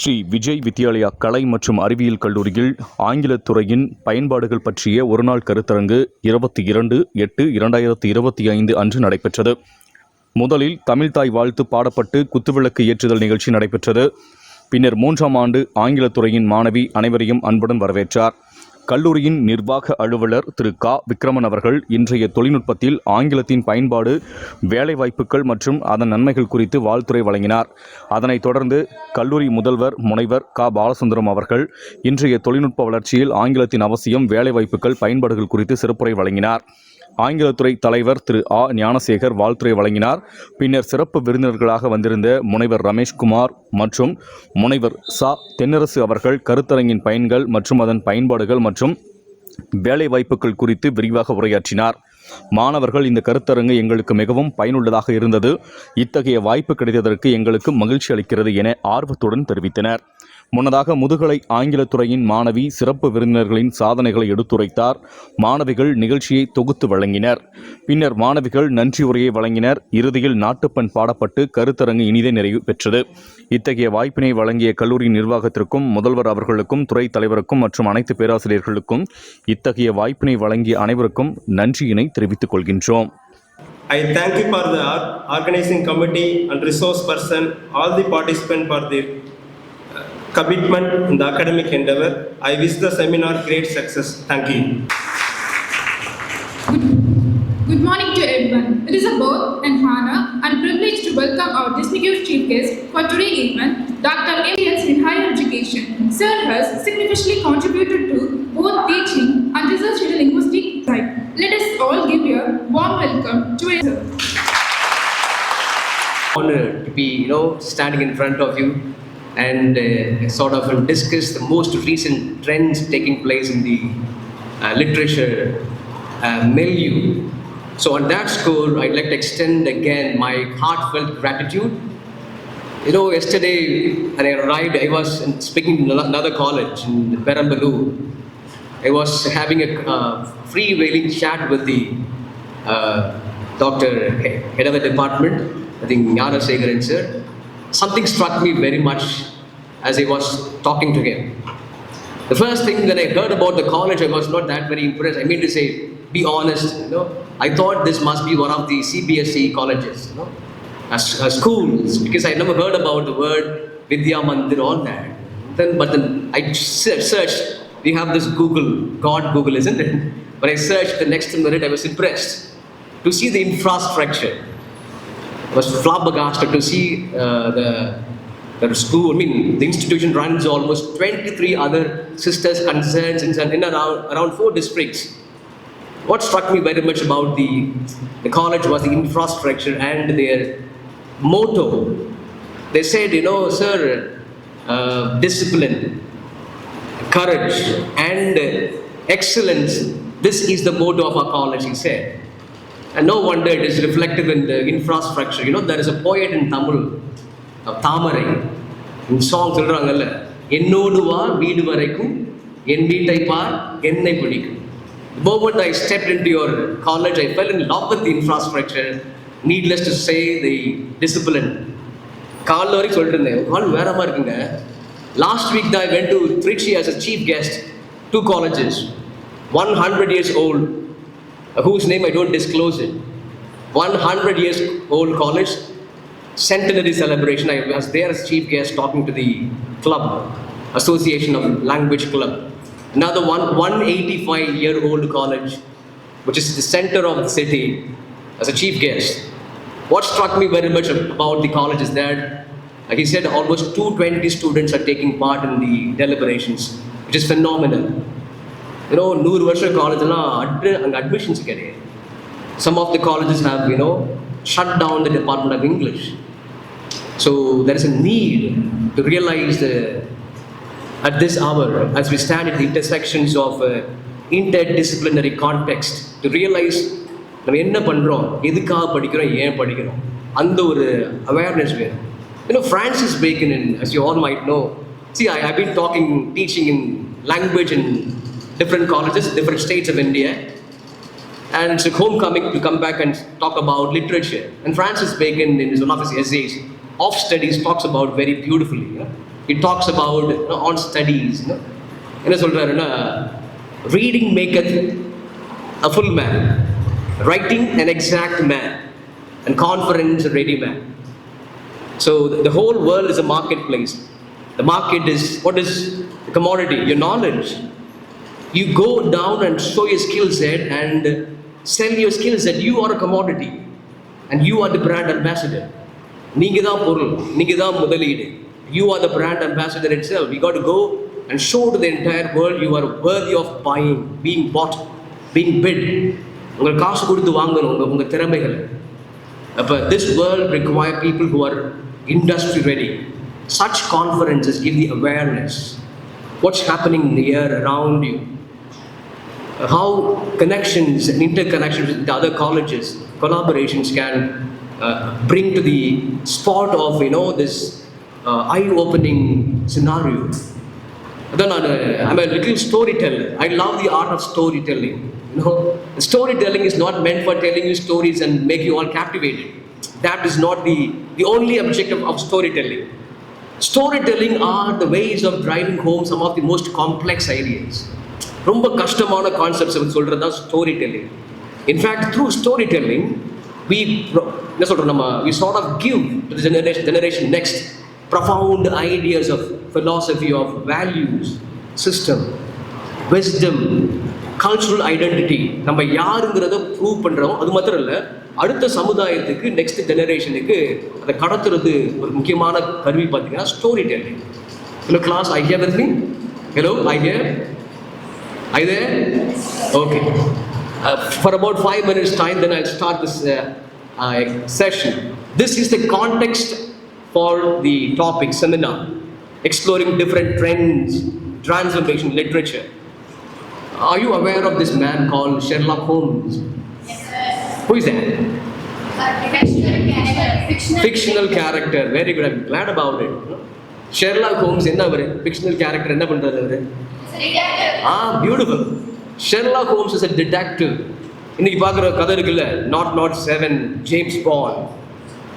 ஸ்ரீ விஜய் வித்யாலயா கலை மற்றும் அறிவியல் கல்லூரியில் ஆங்கிலத் துறையின் பயன்பாடுகள் பற்றிய ஒருநாள் கருத்தரங்கு 22/8/2025 அன்று நடைபெற்றது. முதலில் தமிழ்தாய் வாழ்த்து பாடப்பட்டு குத்துவிளக்கு ஏற்றுதல் நிகழ்ச்சி நடைபெற்றது. பின்னர் 3ஆம் ஆண்டு ஆங்கிலத் துறையின் மாணவி அனைவரையும் அன்புடன் வரவேற்றார். கல்லூரியின் நிர்வாக அலுவலர் திரு விக்ரமன் அவர்கள் இன்றைய தொழில்நுட்பத்தில் ஆங்கிலத்தின் பயன்பாடு, வேலைவாய்ப்புகள் மற்றும் அதன் நன்மைகள் குறித்து வாழ்த்துரை வழங்கினார். அதனைத் தொடர்ந்து கல்லூரி முதல்வர் முனைவர் பாலசுந்தரம் அவர்கள் இன்றைய தொழில்நுட்ப வளர்ச்சியில் ஆங்கிலத்தின் அவசியம், வேலைவாய்ப்புகள், பயன்பாடுகள் குறித்து சிறப்புரை வழங்கினார். ஆங்கிலத்துறை தலைவர் திரு ஞானசேகர் வாழ்த்துரை வழங்கினார். பின்னர் சிறப்பு விருந்தினர்களாக வந்திருந்த முனைவர் ரமேஷ்குமார் மற்றும் முனைவர் தென்னரசு அவர்கள் கருத்தரங்கின் பயன்கள் மற்றும் அதன் பயன்பாடுகள் மற்றும் வேலைவாய்ப்புகள் குறித்து விரிவாக உரையாற்றினார். மாணவர்கள், இந்த கருத்தரங்கு எங்களுக்கு மிகவும் பயனுள்ளதாக இருந்தது, இத்தகைய வாய்ப்பு கிடைத்ததற்கு எங்களுக்கு மகிழ்ச்சி அளிக்கிறது என ஆர்வத்துடன் தெரிவித்தனர். முன்னதாக முதுகலை ஆங்கிலத்துறையின் மாணவி சிறப்பு விருந்தினர்களின் சாதனைகளை எடுத்துரைத்தார். மாணவிகள் நிகழ்ச்சியை தொகுத்து வழங்கினர். பின்னர் மாணவிகள் நன்றி உரையை வழங்கினர். இறுதியில் நாட்டுப்பண் பாடப்பட்டு கருத்தரங்கு இனிதே நிறைவு பெற்றது. இத்தகைய வாய்ப்பினை வழங்கிய கல்லூரி நிர்வாகத்திற்கும், முதல்வர் அவர்களுக்கும், துறை தலைவருக்கும் மற்றும் அனைத்து பேராசிரியர்களுக்கும், இத்தகைய வாய்ப்பினை வழங்கிய அனைவருக்கும் நன்றியினை தெரிவித்துக் கொள்கின்றோம். I thank you for the organizing committee and resource person, all the participants for their commitment in the academic endeavor. I wish the seminar great success. Thank you. Good morning to everyone. It is a both an honor and privilege to welcome our distinguished chief guest for today's event, Dr. M.S. in higher education. Sir has significantly contributed to both teaching and research in the linguistic side. Let us all give a warm welcome to him. Honored to be, standing in front of you and sort of discuss the most recent trends taking place in the literature milieu. So on that score, I'd like to extend again my heartfelt gratitude. Yesterday when I arrived, I was speaking in another college in Perambalur. I was having a freewheeling chat with the Dr. Head of the department, I think Gnanasegaran sir. Something struck me very much as I was talking to him. The first thing that I heard about the college, I was not that very impressed. I mean to say, be honest, I thought this must be one of the CBSE colleges, as schools, because I never heard about the word Vidya Mandir, all that. But then I searched. We have this Google, isn't it? When I searched the next minute, I was impressed to see the infrastructure. I was flabbergasted to see the school. I mean, the institution runs almost 23 other sisters concerns in around 4 districts. What struck me very much about the college was the infrastructure and their motto. They said, sir, discipline, courage and excellence, this is the motto of our college, he said. And no wonder it is reflective in the infrastructure. There is a poet in Tamil, Thamarai, in song சொல்றாங்கல்ல, என்னோடு வா வீடு வரைக்கும் என் வீட்டை பார் என்னை பிடிக்கும். The moment I stepped into your college, I fell in love with the infrastructure. Needless to say, the discipline. காலைல வரைக்கும் சொல்லிட்டு இருந்தேன், கால் வேறமா இருக்குங்க. Last week I went to Trichy as a chief guest, 2 colleges, 100 years old, whose name I don't disclose it. 100 years old college, centenary celebration. I was there as chief guest talking to the club, Association of Language Club. Another 185-year-old college, which is the center of the city, as a chief guest. What struck me very much about the college is that he said almost 220 students are taking part in the deliberations, which is phenomenal. 100 வருஷ காலேஜ்லாம் அங்கே admissions கிடையாது. Some of the colleges have, shut down the Department of English. So there is a need to realize at this hour, as we stand at the intersections of interdisciplinary context, to realize நம்ம என்ன பண்ணுறோம், எதுக்காக படிக்கிறோம், ஏன் படிக்கிறோம், அந்த ஒரு awareness வேணும். Francis Bacon, as you all might know, I've been teaching in language in different colleges, different states of India, and it's a homecoming to come back and talk about literature. And Francis Bacon, in one of his essays, Of Studies, talks about very beautifully he talks about on studies. என்ன சொல்றாருன்னா, reading maketh a full man, writing an exact man, and conference a ready man. So the whole world is a marketplace. The market is, what is the commodity? Your knowledge. You go down and show your skill set and sell your skill set. You are a commodity and you are the brand ambassador. நீங்க தான் பொருள், நீங்க தான் முதலீடு. You are the brand ambassador itself. You got to go and show to the entire world you are worthy of buying, being bought, being bid. உங்களுக்கு காசு கொடுத்து வாங்கணும் உங்க திறமைகளை. அப்ப this world require people who are industry ready. Such conferences give the awareness. What's happening in the air around you? How connections and interconnections with the other colleges, collaborations can bring to the spot of this eye-opening scenario. Then I'm a little storyteller. I love the art of storytelling. Storytelling is not meant for telling you stories and make you all captivated. That is not the only objective of storytelling. Storytelling are the ways of driving home some of the most complex ideas. ரொம்ப கஷ்டமான concepts சொல்றது தான் storytelling. In fact, through storytelling, we sort of give to the generation next profound ideas of philosophy, of values, system, wisdom, cultural identity. நம்ம யாருங்கிறத prove பண்றோம். அது மாத்திரம் இல்லை, அடுத்த சமுதாயத்துக்கு, நெக்ஸ்ட் ஜெனரேஷனுக்கு அதை கடத்துறது ஒரு முக்கியமான கருவி பார்த்தீங்கன்னா story telling. Hello class, I hear with me? Hello, I hear? Are you there? Okay. For about 5 minutes time, then I'll start this session. This is the context for the topic seminar, exploring different trends, transformation literature. Are you aware of this man called Sherlock Holmes? Yes, sir. Who is that? Fictional character. Very good. I'm glad about it. Sherlock Holmes என்ன அவரு? Fictional character என்ன பண்றாரு அவரு? Beautiful. Sherlock Holmes is a detective. இன்னைக்கு பார்க்குற கதை இருக்குல்ல, not 7, James Bond.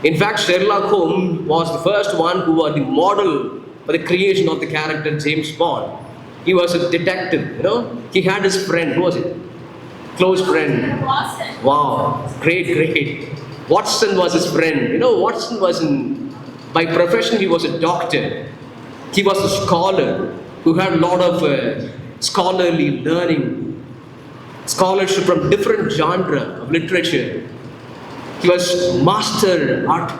In fact, Sherlock Holmes was the first one who was the model for the creation of the character James Bond. He was a detective, He had his friend. Who was it? Close friend. Watson. Wow, great. Watson was his friend. Watson was by profession he was a doctor. He was a scholar who had a lot of scholarly learning, scholarship from different genre of literature. He was master art,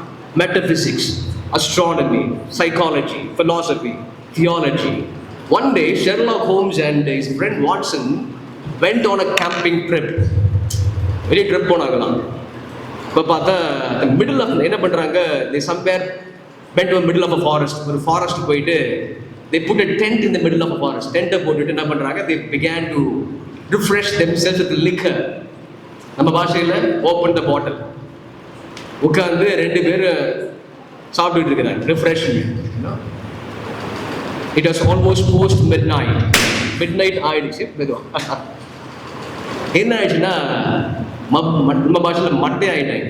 metaphysics, astronomy, psychology, philosophy, theology. One day, Sherlock Holmes and his friend Watson went on a camping trip. Very trip போனாங்களாம். இப்போ பார்த்தா the middle of என்ன பண்ணுறாங்க, they somewhere went to the middle of a forest. ஒரு forest போயிட்டு they put a tent in the middle of a forest. டென்ட்டை போட்டுட்டு என்ன பண்ணுறாங்க, they began to refresh themselves with liquor. நம்ம பாஷையில் open the bottle. உட்காந்து 2 பேர் சாப்பிட்டுட்டு இருக்கிறாங்க refreshment. It was almost post midnight ஆயிடுச்சு. என்ன ஆயிடுச்சுன்னா, நம்ம பாஷையில் மட்டை ஆயிட்டாங்க.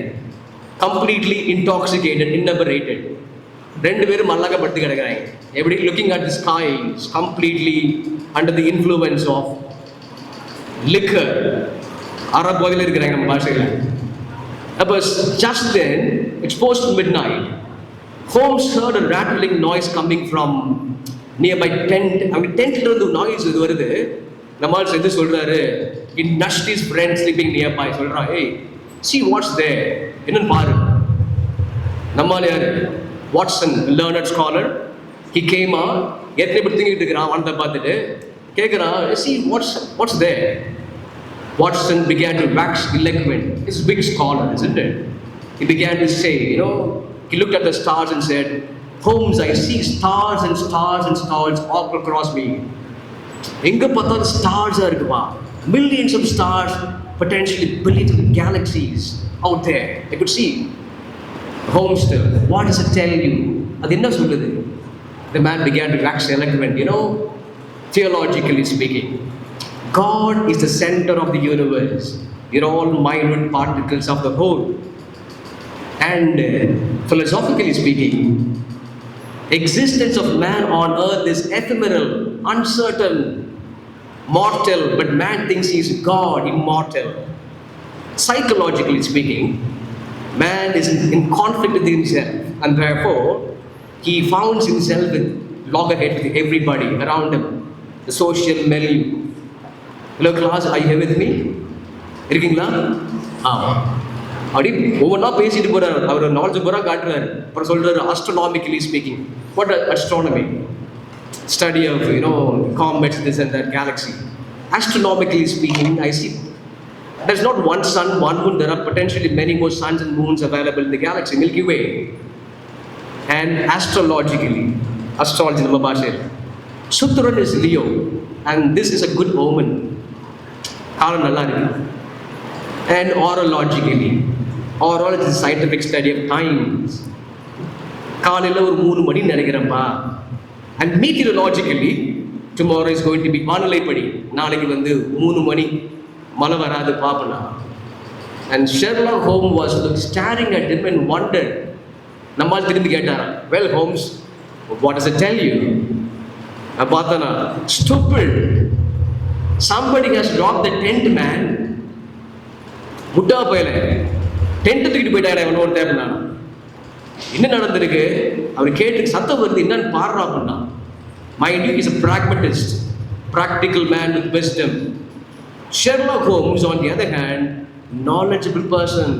Completely intoxicated, இன்எபரேட்டட். 2 பேரும் மல்லாக்க படுத்து கிடக்குறாங்க. எப்படி looking at the sky, completely under the influence of liquor. அரை போதையில் இருக்கிறாங்க நம்ம பாஷையில். அப்போ just then, it's post midnight, Holmes heard a rattling noise coming from nearby tent. அவங்க டென்ட்ல இருந்து நாய்ஸ் இது வருது. நம்மால் சேர்ந்து சொல்றாரு, he nudged his friend sleeping nearby. சொல்றான், hey, see what's there. என்னன்னு பாரு. நம்மால் யாரு? Watson, learned scholar. He came out. எத்தனை பேர் தூங்கிட்டு இருக்கிறான் அவனை பார்த்துட்டு கேட்குறான், see what's there. Watson began to wax eloquent. He's a big scholar, isn't it? He began to say, he looked at the stars and said, Holmes, I see stars and stars and stars all across me. எங்க பார்த்தாலும் ஸ்டார்ஸா இருக்குமா, millions of stars, potentially billions of galaxies out there. I could see. Holmes, what does it tell you? அது என்ன சொல்லுது? The man began to wax eloquent, theologically speaking. God is the center of the universe. We're all minute particles of the whole. And philosophically speaking, Existence of man on earth is ephemeral, uncertain, mortal, but man thinks he is God, immortal. Psychologically speaking, man is in conflict with himself, and therefore he finds himself with loggerheads with everybody around him, the social milieu. Hello class, are you here with me? இருக்கீங்களா? ஆமாம். அப்படி ஒவ்வொன்றா பேசிட்டு போகிறார். அவர் knowledge பூரா காட்டுறாரு. அப்புறம் சொல்கிறாரு, astronomically speaking. What astronomy? Study of, comets, this and that, galaxy. Astronomically speaking, I see there's not one sun, one moon. There are potentially many more suns and moons available in the galaxy, Milky Way. And astrologically, astrology நம்ம பாஷையில், சுக்கிரன் is Leo, and this is a good omen. காலம் நல்லா இருக்கு. And orologically, orology is a scientific study of times. காலையில் ஒரு 3 மணி நினைக்கிறேன்ப்பா. And meteorologically, tomorrow is going to be வானிலைப்படி, நாளைக்கு 3 மணி மழை வராது பாப்பனா. And Sherlock Holmes was staring at him and wondered. நம்மால் திரும்பி கேட்டாரா, well Holmes, what does it tell you? நான் பார்த்தனா, stupid, somebody has dropped the tent man. முட்டா போயில டென்ட் தூக்கிட்டு போயிட்டாரு அவன் ஒரு தேவைன்னா. என்ன நடந்திருக்கு? அவர் கேட்டு சத்தம் வருது, என்னன்னு பாடுறா அப்படின்னா. Mind you, he's a pragmatist, practical man with wisdom. Sherlock Holmes, on the other hand, knowledgeable person.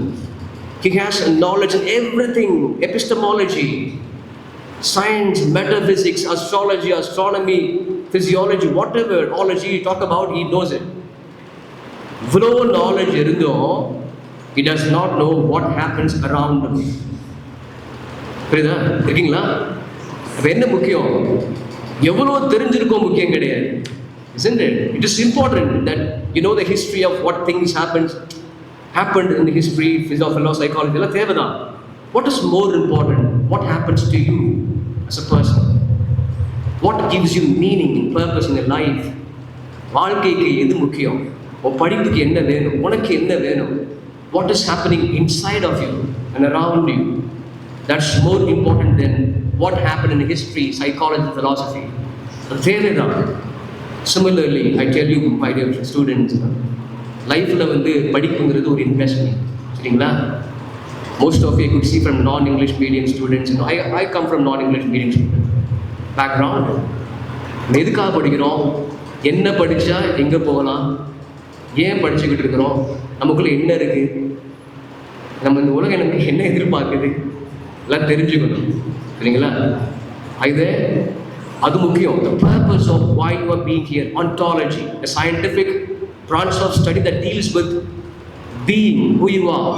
He has a knowledge in everything, epistemology, science, metaphysics, astrology, astronomy, physiology, whatever ology you talk about, he knows it. இவ்வளோ knowledge இருந்தும் he does not know what happens around him. புரியுதா? இருக்கீங்களா? அப்போ என்ன முக்கியம்? எவ்வளோ தெரிஞ்சிருக்கோம் முக்கியம் கிடையாது. Isn't it? It is important that you know the history of what things happened in the history, philosophy, psychology. எல்லாம் தேவைதான். What is more important? What happens to you as a person? What gives you meaning and purpose in your life? வாழ்க்கைக்கு எது முக்கியம்? உன் படிப்புக்கு என்ன வேணும்? உனக்கு என்ன வேணும்? What is happening inside of you and around you? That's more important than what happened in history, psychology, philosophy. தேவைதான். Similarly, I tell you, my dear students, லைஃப்பில் படிப்புங்கிறது ஒரு இன்வெஸ்ட்மெண்ட். சரிங்களா? Most of you could see from non-English medium students. I come from non-English medium background. எதுக்காக படிக்கிறோம்? என்ன படித்தா எங்கே போகலாம்? ஏன் படிச்சுக்கிட்டு இருக்கிறோம்? நமக்குள்ளே என்ன இருக்குது? நம்ம இந்த உலகம் எனக்கு என்ன எதிர்பார்க்குது? எல்லாம் தெரிஞ்சுக்கணும். சரிங்களா? அது முக்கியம். The purpose of why you are being here. Ontology, a scientific branch of study that deals with being, who you are.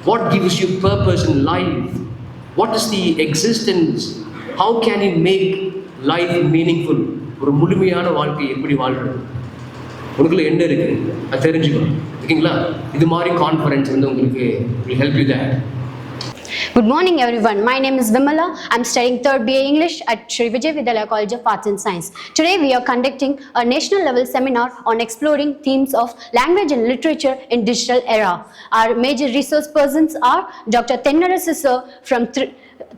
What gives you purpose in life? What is the existence? How can you make life meaningful? ஒரு முழுமையான வாழ்க்கை எப்படி வாழ்றது? உங்களுக்குள்ள என்ன இருக்குது? அது தெரிஞ்சுக்கணும். ஓகேங்களா? இது மாதிரி கான்ஃபரன்ஸ் உங்களுக்கு will help you that. Good morning everyone. My name is Vimala. I'm studying 3rd BA English at Sri Vijay Vidyalaya College of Arts and Science. Today we are conducting a national level seminar on exploring themes of language and literature in digital era. Our major resource persons are Dr. Tennarasu sir from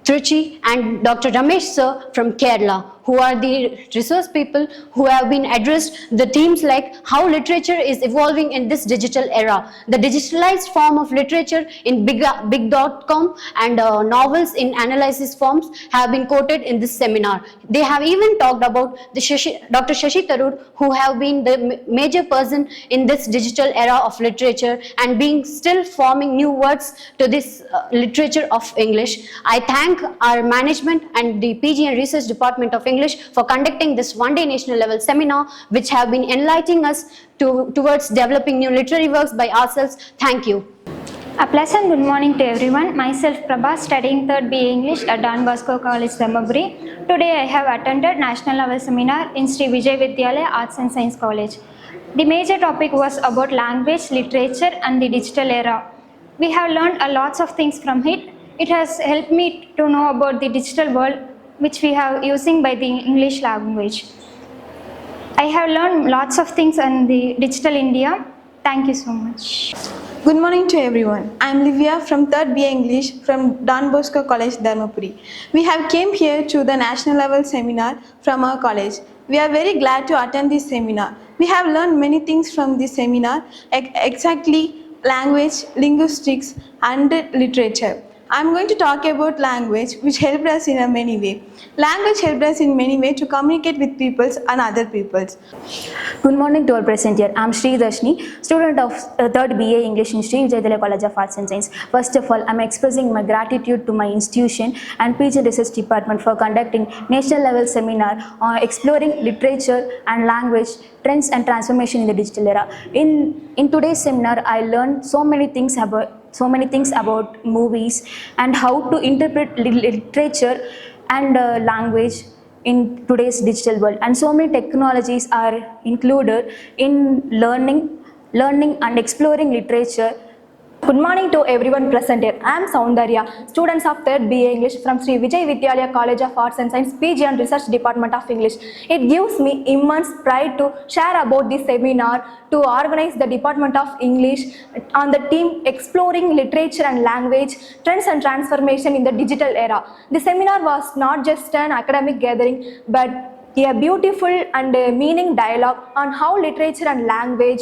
Trichy and Dr. Ramesh sir from Kerala, who are the resource people who have been addressed the themes like how literature is evolving in this digital era, the digitalized form of literature in big.com and novels in analysis forms have been quoted in this seminar. They have even talked about Dr. Shashi Tharoor, who have been the major person in this digital era of literature and being still forming new words to this literature of English. I thank our management and the PG and Research Department of English for conducting this one-day national level seminar, which have been enlightening us towards developing new literary works by ourselves. Thank you. A pleasant good morning to everyone. Myself Prabha, studying 3rd BA English at Don Bosco College Dharmapuri. Today I have attended national level seminar in Sri Vijay Vidyalaya Arts and Science College. The major topic was about language, literature and the digital era. We have learned a lots of things from it. It has helped me to know about the digital world which we have using by the English language. I have learned lots of things on the digital India. Thank you so much. Good morning to everyone. I am Livia from 3rd BA English from Don Bosco College Dharmapuri. We have came here to the national level seminar from our college. We are very glad to attend this seminar. We have learned many things from this seminar, exactly language, linguistics and literature. I am going to talk about language which helped us in a many way. Language helped us in many ways to communicate with peoples and other peoples. Good morning to all present here. I am Sri Vijay, student of 3rd BA English in Sri Vijay College of Arts and Science. First of all, I am expressing my gratitude to my institution and PG Research Department for conducting national level seminar on exploring literature and language trends and transformation in the digital era. In today's seminar, I learned so many things about movies and how to interpret literature and language in today's digital world, and so many technologies are included in learning and exploring literature. Good morning to everyone present here. I am Soundarya, students of 3rd BA English from Sri Vijay Vidyalaya College of Arts and Science, PG and Research Department of English. It gives me immense pride to share about this seminar to organize the Department of English on the theme Exploring Literature and Language, Trends and Transformation in the Digital Era. The seminar was not just an academic gathering but a beautiful and meaning dialogue on how literature and language